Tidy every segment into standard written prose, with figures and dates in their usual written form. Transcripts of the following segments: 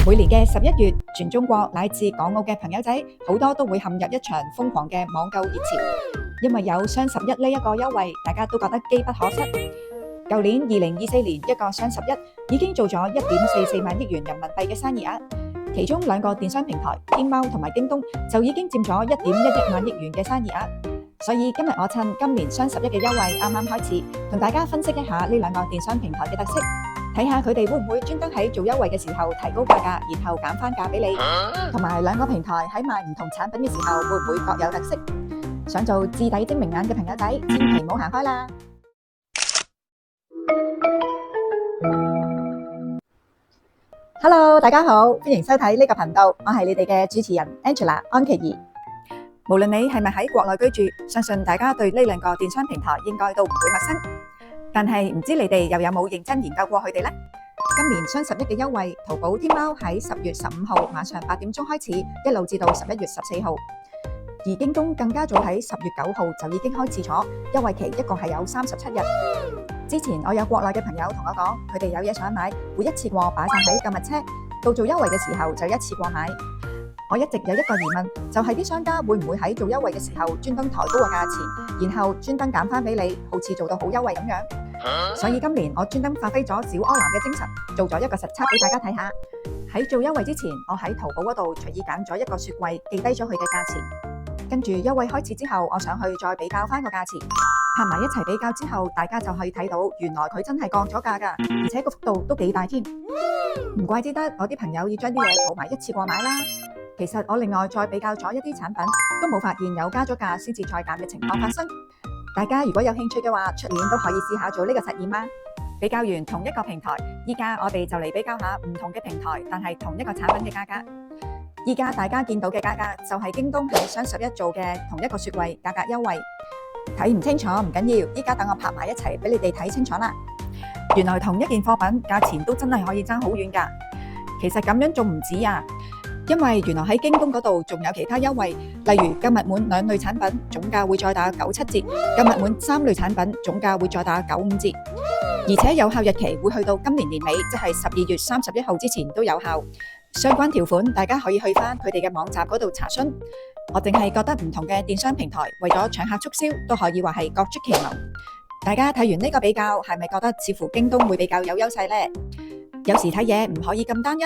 每年嘅11月，全中國乃至港澳嘅朋友仔好多都會陷入一場瘋狂嘅網購熱潮，因為有雙11呢一個優惠，大家都覺得機不可失。舊年2024年一個雙11已經做咗1.44萬億元人民幣嘅生意額，其中兩個電商平台天貓同埋京東就已經佔咗1.11萬億元嘅生意額。所以今日我趁今年雙11嘅優惠啱啱開始，同大家分析一下呢兩個電商平台嘅特色。睇下佢哋會唔會專登喺做優惠嘅時候提高價格，然後減翻價俾你，同埋兩個平台喺賣唔同產品嘅時候會唔會各有特色？想做置底精明眼嘅朋友仔，千祈唔好行開啦！Hello， 大家好，歡迎收睇呢個頻道，我係你哋嘅主持人 Angela 安琪兒。無論你係咪喺國內居住，相信大家對呢兩個電商平台應該都唔會陌生。但係唔知你哋又有冇認真研究過佢哋呢？今年雙11嘅優惠，淘寶天貓喺10月15號晚上8點鐘開始，一路至到11月14號。而京東更加早喺10月9號就已經開始咗，優惠期一共係有37日。之前我有國內嘅朋友同我講，佢哋有嘢想買，會一次過擺晒喺購物車，到做優惠嘅時候就一次過買。我一直有一個疑問，就係啲商家會唔會喺做優惠嘅時候專登抬高個價錢，然後專登減翻俾你，好似做到好優惠咁樣。所以今年我專登發揮咗小柯南嘅精神，做咗一個實測俾大家睇下。喺做優惠之前，我喺淘寶嗰度隨意揀咗一個雪櫃，記低咗佢嘅價錢。跟住優惠開始之後，我上去再比較翻個價錢，拍埋一齊比較之後，大家就可以睇到原來佢真係降咗價噶，而且個幅度都幾大添。唔怪之得我啲朋友要將啲嘢儲埋一次過買啦。其實我另外再比較咗一啲產品，都冇發現有加咗價先至再減嘅情況發生。大家如果有興趣嘅話，出年都可以試下做呢個實驗啦。比較完同一個平台，依家我哋就嚟比較下唔同嘅平台，但係同一個產品嘅價格。依家大家見到嘅價格就係京東喺雙11做嘅同一個雪櫃價格優惠。睇唔清楚唔緊要，依家等我拍埋一齊俾你哋睇清楚啦。原來同一件貨品價錢都真係可以爭好遠㗎。其實咁樣仲唔止啊！因為原來喺京東嗰度仲有其他優惠，例如購物滿2類產品總價會再打97折，購物滿3類產品總價會再打95折，而且有效日期會去到今年年尾，即係12月31號之前都有效。相關條款大家可以去翻佢哋嘅網站嗰度查詢。我淨係覺得唔同嘅電商平台為咗搶客促銷，都可以話係各出奇謀。大家睇完呢個比較，係咪覺得似乎京東會比較有優勢呢？有時睇嘢唔可以咁單一。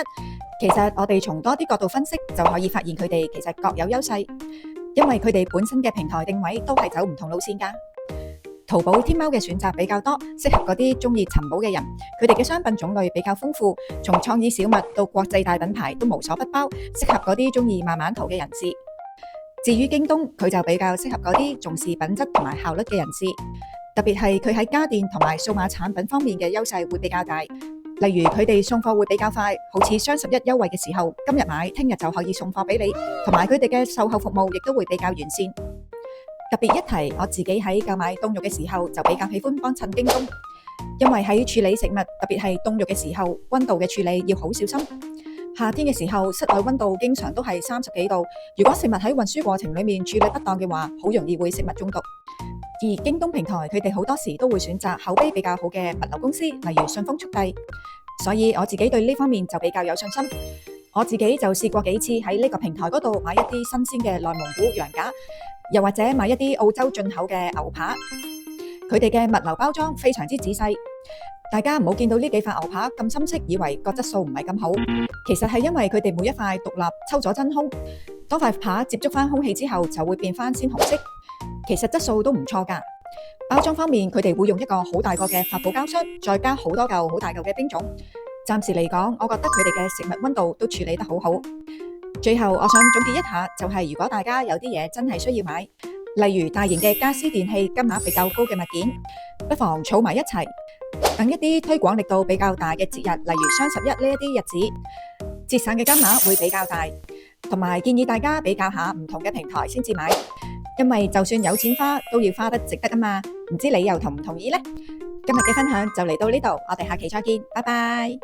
其實我哋從多啲角度分析，就可以發現佢哋其實各有優勢，因為佢哋本身嘅平台定位都係走唔同路線㗎。淘寶、天貓嘅選擇比較多，適合嗰啲中意尋寶嘅人。佢哋嘅商品種類比較豐富，從創意小物到國際大品牌都無所不包，適合嗰啲中意慢慢淘嘅人士。至於京東，佢就比較適合嗰啲重視品質同埋效率嘅人士，特別係佢喺家電同埋數碼產品方面嘅優勢會比較大。例如佢哋送貨會比較快，好似雙11優惠嘅時候，今日買，聽日就可以送貨俾你，同埋佢哋嘅售後服務亦都會比較完善。特別一提，我自己喺購買凍肉嘅時候，就比較喜歡幫襯京東，因為喺處理食物，特別係凍肉嘅時候，溫度嘅處理要好小心。夏天嘅時候，室內溫度經常都係30幾度，如果食物喺運輸過程裡面處理不當嘅話，好容易會食物中毒。而京東平台佢哋好多時都會選擇口碑比較好嘅物流公司，例如順豐速遞，所以我自己對呢方面就比較有信心。我自己就試過幾次喺呢個平台嗰度買一啲新鮮嘅內蒙古羊架，又或者買一啲澳洲進口嘅牛扒，佢哋嘅物流包裝非常之仔細。大家唔好見到呢幾塊牛扒咁深色，以為個質素唔係咁好，其實係因為佢哋每一塊獨立抽咗真空，當塊扒接觸翻空氣之後就會變翻鮮紅色。其實質素都唔錯㗎。包裝方面，佢哋會用一個好大個嘅發泡膠箱，再加好多嚿好大嚿嘅冰種。暫時嚟講，我覺得佢哋嘅食物溫度都處理得好好。最後，我想總結一下，就係如果大家有啲嘢真係需要買，例如大型嘅家私電器金額比較高嘅物件，不妨儲埋一齊，等一啲推廣力度比較大嘅節日，例如雙11呢一啲日子，節省嘅金額會比較大。同埋建議大家比較下唔同嘅平台先至買。因為就算有錢花，都要花得值得啊嘛，唔知你又同唔同意呢？今日嘅分享就嚟到呢度，我哋下期再見，拜拜。